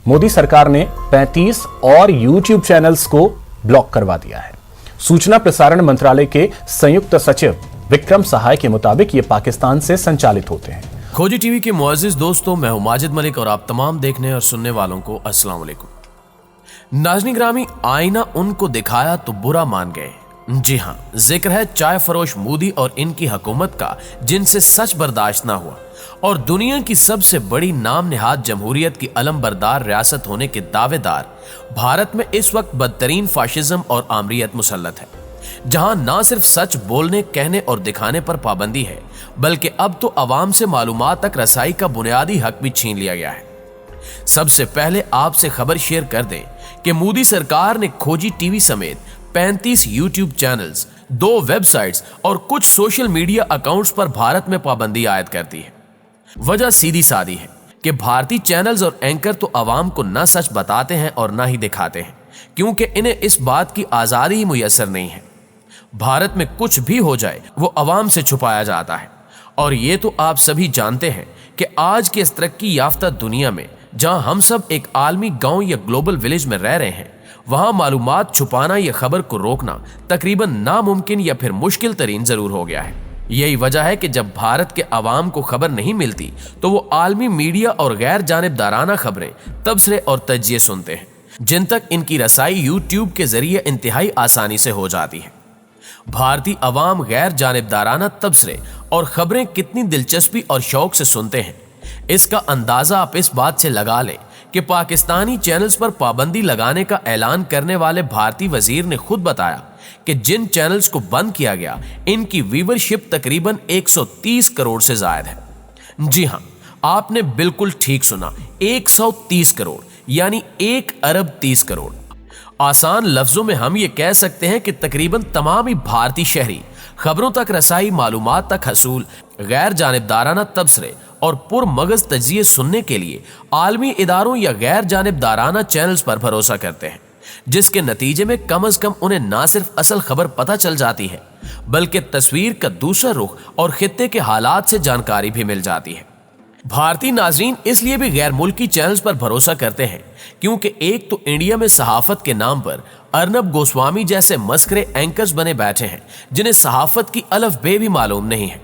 मोदी सरकार ने 35 और YouTube चैनल्स को ब्लॉक करवा दिया है। सूचना प्रसारण मंत्रालय के संयुक्त सचिव विक्रम सहाय के मुताबिक ये पाकिस्तान से संचालित होते हैं। खोजी टीवी के मुअज़्ज़िज़ दोस्तों, मैं हूं माजिद मलिक और आप तमाम देखने और सुनने वालों को अस्सलाम वालेकुम। नाज़रीन ग्रामी, आईना उनको दिखाया तो बुरा मान गए। जी हां, जिक्र है चाय फरोश मोदी और इनकी हुकूमत का, जिनसे सच बर्दाश्त ना हुआ और दुनिया की सबसे बड़ी नाम निहाद जमहूरियत की अलमबरदार रियासत होने के दावेदार भारत में इस वक्त बदतरीन फाशिज्म और आमरीयत मुसल्लत है, जहां ना सिर्फ सच बोलने, कहने और दिखाने पर पाबंदी है, बल्कि अब तो अवाम से मालूमात तक रसाई का बुनियादी हक भी छीन लिया गया है। सबसे पहले आपसे खबर शेयर कर दें कि मोदी सरकार ने खोजी टीवी समेत 35 यूट्यूब चैनल्स, 2 वेबसाइट्स और कुछ सोशल मीडिया अकाउंट्स पर भारत में पाबंदी आयद कर दी है। वजह सीधी सादी है कि भारतीय चैनल्स और एंकर तो अवाम को न सच बताते हैं और न ही दिखाते हैं, क्योंकि इन्हें इस बात की आज़ादी ही मुयस्सर नहीं है। भारत में कुछ भी हो जाए वो अवाम से छुपाया जाता है, और ये तो आप सभी जानते हैं कि आज के इस तरक्की याफ्ता दुनिया में, जहां हम सब एक आलमी गांव या ग्लोबल विलेज में रह रहे हैं, वहां मालूमात छुपाना या खबर को रोकना तकरीबन नामुमकिन या फिर मुश्किल तरीन जरूर हो गया है। यही वजह है कि जब भारत के अवाम को खबर नहीं मिलती तो वो आलमी मीडिया और गैर जानिबदाराना खबरें, तबसरे और तज्जिए सुनते हैं, जिन तक इनकी रसाई यूट्यूब के जरिए इंतहाई आसानी से हो जाती है। भारतीय अवाम गैर जानिबदाराना तबसरे और खबरें कितनी दिलचस्पी और शौक से सुनते हैं, इसका अंदाजा आप इस बात से लगा लें कि पाकिस्तानी चैनल्स पर पाबंदी लगाने का ऐलान करने वाले भारतीय वजीर ने खुद बताया कि जिन चैनल्स को बंद किया गया, इनकी व्यूवरशिप तकरीबन 130 करोड़ से ज्यादा है। जी हां, आपने बिल्कुल ठीक सुना, 130 करोड़ यानी 1 अरब 30 करोड़। आसान लफ्जों में हम ये कह सकते हैं कि तकरीबन तमाम ही भारतीय शहरी खबरों तक रसाई, मालूमात तक हसूल, गैर जानिबदाराना तबसरे और पुरमगज तजिए सुनने के लिए आलमी इदारों या गैर जानिबदाराना चैनल्स पर भरोसा करते हैं, जिसके नतीजे में कम से कम उन्हें ना सिर्फ असल खबर पता चल जाती है, बल्कि तस्वीर का दूसरा रुख और खित्ते के हालात से जानकारी भी मिल जाती है। भारतीय नाजरीन इसलिए भी गैर मुल्की चैनल्स पर भरोसा करते हैं क्योंकि एक तो इंडिया में सहाफत के नाम पर अर्नब गोस्वामी जैसे मस्करे एंकर्स बने बैठे हैं, जिन्हें सहाफत की अलफ बे भी मालूम नहीं है।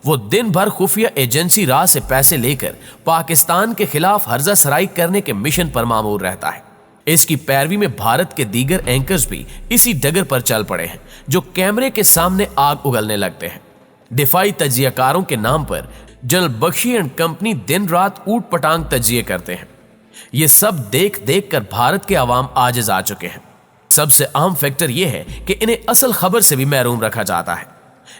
वो दिन भर खुफिया एजेंसी राह से पैसे लेकर पाकिस्तान के खिलाफ हर्जा सराई करने के मिशन पर मामूर रहता है। इसकी पैरवी में भारत के दीगर एंकर्स भी इसी डगर पर चल पड़े हैं, जो कैमरे के सामने आग उगलने लगते हैं। दिफाई तजियाकारों के नाम पर जनरल बख्शी एंड कंपनी दिन रात ऊट पटांग तजिए करते हैं। ये सब देख देख कर भारत के अवाम आजिज आ चुके हैं। सबसे अहम फैक्टर यह है कि इन्हें असल खबर से भी महरूम रखा जाता है।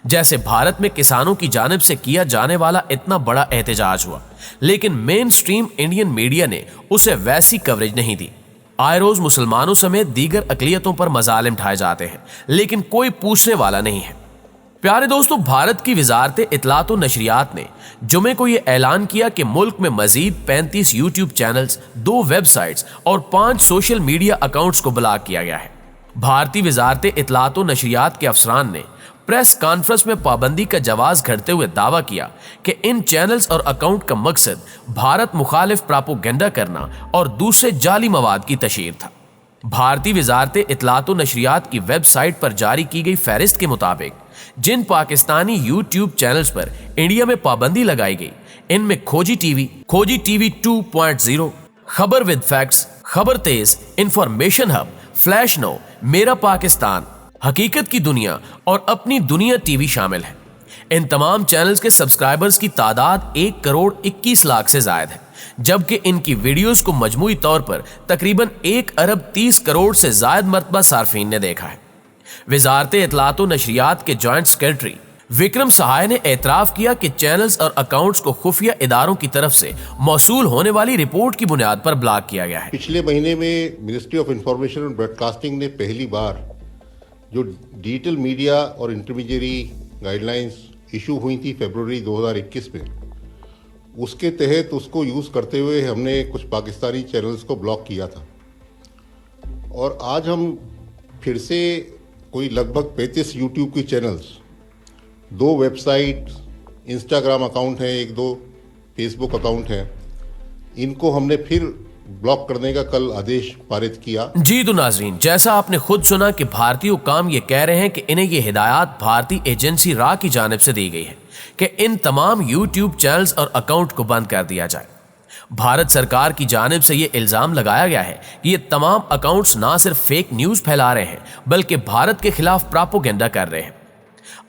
जैसे भारत में किसानों की जानिब से किया जाने वाला इतना बड़ा एहतजाज हुआ, लेकिन मेन स्ट्रीम इंडियन मीडिया ने उसे वैसी कवरेज नहीं दी। आए रोज मुसलमानों समेत दीगर अकलियतों पर मजालिम ढाए जाते हैं, लेकिन कोई पूछने वाला नहीं है। प्यारे दोस्तों, भारत की वजारत इत्तलात व नशरियात ने जुमे को यह ऐलान किया कि मुल्क में मजीद 35 यूट्यूब चैनल्स, 2 वेबसाइट्स और 5 सोशल मीडिया अकाउंट्स को ब्लॉक किया गया है। भारतीय वजारत इत्तलात व नशरियात के अफसरान ने प्रेस कॉन्फ्रेंस में पाबंदी का जवाज घड़ते हुए दावा किया कि इन चैनल्स और अकाउंट का मकसद भारत मुखालिफ प्रोपेगेंडा करना और दूसरे जाली मवाद की तशहीर था। भारतीय वजारत इत्तलात व नशरियात की वेबसाइट पर जारी की गई फहरिस्त के मुताबिक जिन पाकिस्तानी यूट्यूब चैनल्स पर इंडिया में पाबंदी लगाई गई, इनमें खोजी टीवी 2.0, खबर विद फैक्ट्स, खबर तेज, इंफॉर्मेशन हब, फ्लैश नो, मेरा पाकिस्तान, हकीकत की दुनिया और अपनी दुनिया टीवी शामिल है। इन तमाम चैनल्स के सब्सक्राइबर्स की तादाद 1 करोड़ 21 लाख से ज्यादा है, जबकि इनकी वीडियोस को मजमूई तौर पर तकरीबन 1 अरब 30 करोड़ से ज्यादा मरतबा सार्फिन ने देखा है। वजारत इत्तलात व नशरियात के जॉइंट सेक्रेटरी विक्रम सहाय ने एतराफ किया कि चैनल्स और अकाउंट्स को खुफिया इदारों की तरफ से मौसूल होने वाली रिपोर्ट की बुनियाद पर ब्लॉक किया गया है। पिछले महीने में ministry of information and broadcasting ने पहली बार जो डिजिटल मीडिया और इंटरमीडियरी गाइडलाइंस इशू हुई थी फरवरी 2021 में, उसके तहत उसको यूज़ करते हुए हमने कुछ पाकिस्तानी चैनल्स को ब्लॉक किया था। और आज हम फिर से कोई लगभग 35 यूट्यूब की चैनल्स, 2 वेबसाइट, इंस्टाग्राम अकाउंट हैं, 1-2 फेसबुक अकाउंट हैं, इनको हमने फिर ब्लॉक करने का कल आदेश पारित किया। जी तो नाजरीन, जैसा आपने खुद सुना कि भारतीय हुक्काम ये कह रहे हैं कि इन्हें ये हिदायत भारतीय एजेंसी रा की जानिब से दी गई है कि इन तमाम यूट्यूब चैनल्स और अकाउंट को बंद कर दिया जाए। भारत सरकार की जानिब से ये इल्जाम लगाया गया है कि ये तमाम अकाउंट्स ना सिर्फ फेक न्यूज फैला रहे हैं बल्कि भारत के खिलाफ प्रोपेगेंडा कर रहे हैं।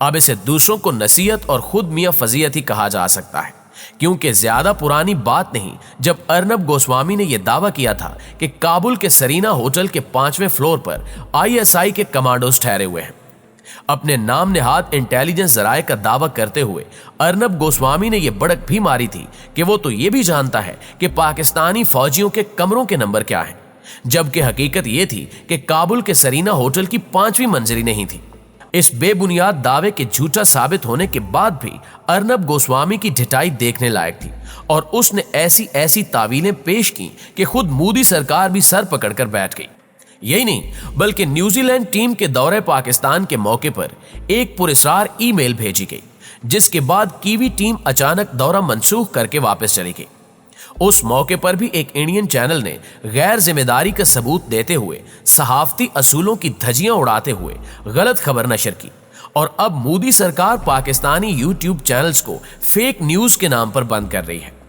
अब इसे दूसरों को नसीहत और खुद मियां फजीयत ही कहा जा सकता है, क्योंकि ज्यादा पुरानी बात नहीं जब अर्नब गोस्वामी ने यह दावा किया था कि काबुल के सरीना होटल के 5वें फ्लोर पर आईएसआई के कमांडोज ठहरे हुए हैं। अपने नाम नेहाद इंटेलिजेंस जराये का दावा करते हुए अर्नब गोस्वामी ने यह बड़क भी मारी थी कि वो तो ये भी जानता है कि पाकिस्तानी फौजियों के कमरों के नंबर क्या हैं, जबकि हकीकत यह थी कि काबुल के सरीना होटल की 5वीं मंजिल नहीं थी। इस बेबुनियाद दावे के झूठा साबित होने के बाद भी अर्नब गोस्वामी की ढिठाई देखने लायक थी और उसने ऐसी ऐसी तावीलें पेश की कि खुद मोदी सरकार भी सर पकड़कर बैठ गई। यही नहीं बल्कि न्यूजीलैंड टीम के दौरे पाकिस्तान के मौके पर एक पुरस्कार ईमेल भेजी गई, जिसके बाद कीवी टीम अचानक दौरा मनसूख करके वापस चली गई। उस मौके पर भी एक इंडियन चैनल ने गैर जिम्मेदारी का सबूत देते हुए सहाफती असूलों की धज्जियां उड़ाते हुए गलत खबर नशर की और अब मोदी सरकार पाकिस्तानी यूट्यूब चैनल्स को फेक न्यूज के नाम पर बंद कर रही है।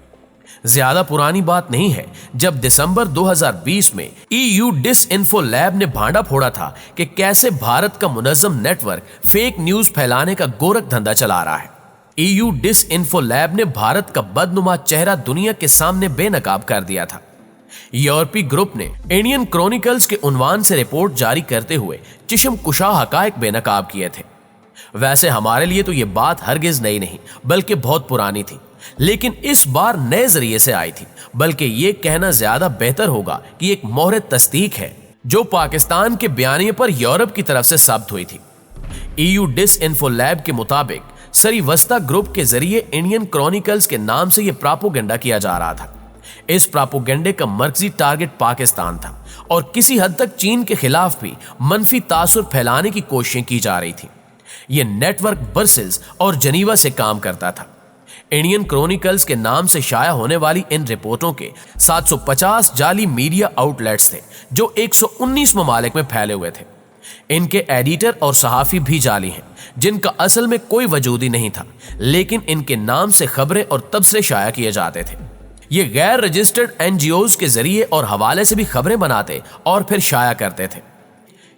ज्यादा पुरानी बात नहीं है जब दिसंबर 2020 में EU डिसइंफो लैब ने भांडा फोड़ा था कि कैसे भारत का मुनज़्ज़म नेटवर्क फेक न्यूज फैलाने का गोरख धंधा चला रहा है। EU डिसइंफो लैब ने भारत का बदनुमा चेहरा दुनिया के सामने बेनकाब कर दिया था। यूरोपीय ग्रुप ने इंडियन क्रॉनिकल्स के उन्वान से रिपोर्ट जारी करते हुए चिशम कुशा हकायक बेनकाब किए थे। वैसे हमारे लिए तो ये बात हरगिज नई नहीं बल्कि बहुत पुरानी थी, लेकिन इस बार नए जरिए से आई थी। बल्कि ये कहना ज्यादा बेहतर होगा कि एक मोहर तस्दीक है जो पाकिस्तान के बयानिए पर यूरोप की तरफ से साबित हुई थी। EU डिसइंफो लैब के मुताबिक सरीवस्ता ग्रुप के जरिए इंडियन क्रॉनिकल्स के नाम से यह प्रोपेगेंडा किया जा रहा था। इस प्रोपेगेंडे का मर्कजी टारगेट पाकिस्तान था और किसी हद तक चीन के खिलाफ भी मनफी तासुर फैलाने की कोशिशें की जा रही थी। यह नेटवर्क ब्रसेल्स और जनीवा से काम करता था। इंडियन क्रॉनिकल्स के नाम से शाया होने वाली इन रिपोर्टों के 750 जाली मीडिया आउटलेट्स थे जो 119 ममालिक में फैले हुए थे। इनके एडिटर और सहाफी भी जाली हैं जिनका असल में कोई वजूद ही नहीं था, लेकिन इनके नाम से खबरें और तबसरे शाया किए जाते थे। ये गैर रजिस्टर्ड NGOs के जरिए और हवाले से भी खबरें बनाते और फिर शाया करते थे।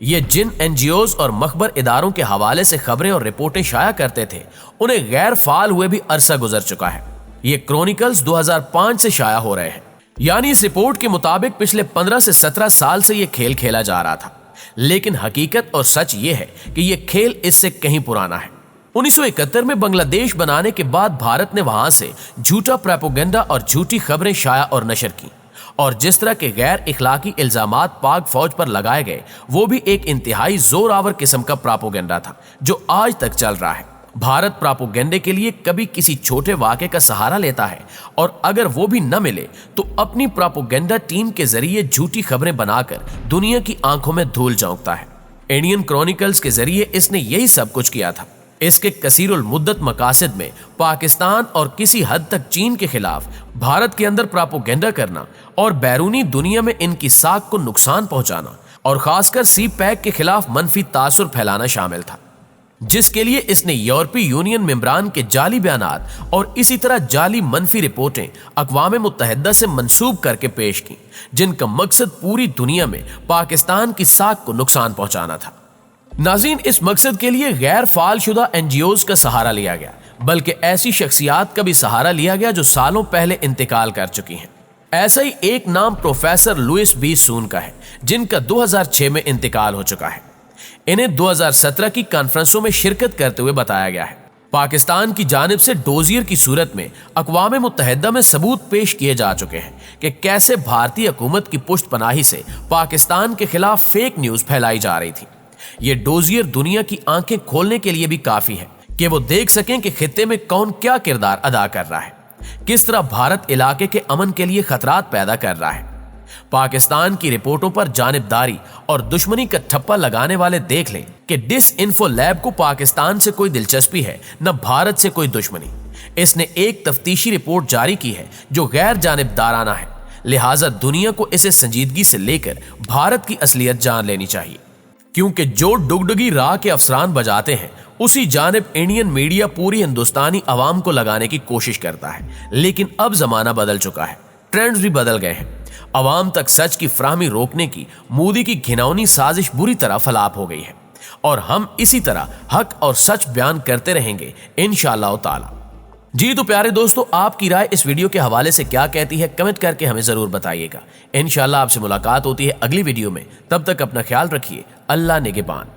ये जिन NGOs और मखबर इदारों के हवाले से खबरें और रिपोर्टें शाया करते थे उन्हें गैर फाल हुए भी अरसा गुजर चुका है। ये क्रॉनिकल्स 2005 से शाया हो रहे हैं, यानी इस रिपोर्ट के मुताबिक पिछले 15 से 17 साल से ये खेल खेला जा रहा था। लेकिन हकीकत और सच ये है कि ये खेल इससे कहीं पुराना है। 1971 में बांग्लादेश बनाने के बाद भारत ने वहां से झूठा प्रोपेगेंडा और झूठी खबरें शाया और नशर की, और जिस तरह के गैर इखलाकी इल्जामात पाक फौज पर लगाए गए वो भी एक इंतहाई जोरावर किस्म का प्रोपेगेंडा था जो आज तक चल रहा है। भारत प्रोपेगेंडे के लिए कभी किसी छोटे वाक़े का सहारा लेता है और अगर वो भी न मिले तो अपनी प्रोपेगेंडा टीम के जरिए झूठी खबरें बनाकर दुनिया की आंखों में धूल झोंकता है। इंडियन क्रॉनिकल्स के जरिए इसने यही सब कुछ किया था। इसके कसीरुल मुद्दत मकासद में पाकिस्तान और किसी हद तक चीन के खिलाफ भारत के अंदर प्रोपेगेंडा करना और बैरूनी दुनिया में इनकी साख को नुकसान पहुंचाना और खासकर CPEC के खिलाफ मनफी तासुर फैलाना शामिल था, जिसके लिए इसने यूरोपीय यूनियन मेंबरान के जाली बयानात और इसी तरह जाली मनफी रिपोर्टें अक़वाम मुत्तहिदा से मंसूब करके पेश की, जिनका मकसद पूरी दुनिया में पाकिस्तान की साख को नुकसान पहुंचाना था। नाज़रीन, इस मकसद के लिए गैर फाल शुदा NGOs का सहारा लिया गया, बल्कि ऐसी शख्सियात का भी सहारा लिया गया जो सालों पहले इंतकाल कर चुकी हैं। ऐसा ही एक नाम प्रोफेसर लुइस बी सून का है, जिनका 2006 में इंतकाल हो चुका है। इन्हें 2017 की कॉन्फ्रेंसों में शिरकत करते हुए बताया गया है। पाकिस्तान की जानिब से डोजियर की सूरत में अक़वाम मुत्तहिदा में सबूत पेश किए जा चुके हैं कि कैसे भारतीय हुकूमत की पुष्ट पनाही से पाकिस्तान के खिलाफ फेक न्यूज फैलाई जा रही थी। ये डोजियर दुनिया की आंखें खोलने के लिए भी काफी है कि वो देख सकें कि खित्ते में कौन क्या किरदार अदा कर रहा है, किस तरह भारत इलाके के अमन के लिए खतरात पैदा कर रहा है। पाकिस्तान की रिपोर्टों पर जानिबदारी और दुश्मनी का ठप्पा लगाने वाले देख लें कि डिसइंफो लैब को पाकिस्तान से कोई दिलचस्पी है न भारत से कोई दुश्मनी। इसने एक तफ्तीशी रिपोर्ट जारी की है जो गैर जानिबदाराना है, लिहाजा दुनिया को इसे संजीदगी से लेकर भारत की असलियत जान लेनी चाहिए, क्योंकि जो डुगडुगी राह के अफसरान बजाते हैं उसी जानिब इंडियन मीडिया पूरी हिंदुस्तानी आवाम को लगाने की कोशिश करता है। लेकिन अब जमाना बदल चुका है, ट्रेंड्स भी बदल गए हैं। आवाम तक सच की फराहमी रोकने की मोदी की घिनौनी साजिश बुरी तरह फलाप हो गई है और हम इसी तरह हक और सच बयान करते रहेंगे इंशाअल्लाह ताला। जी तो प्यारे दोस्तों, आपकी राय इस वीडियो के हवाले से क्या कहती है, कमेंट करके हमें जरूर बताइएगा। इंशाअल्लाह आपसे मुलाकात होती है अगली वीडियो में। तब तक अपना ख्याल रखिए। अल्लाह निगहबान।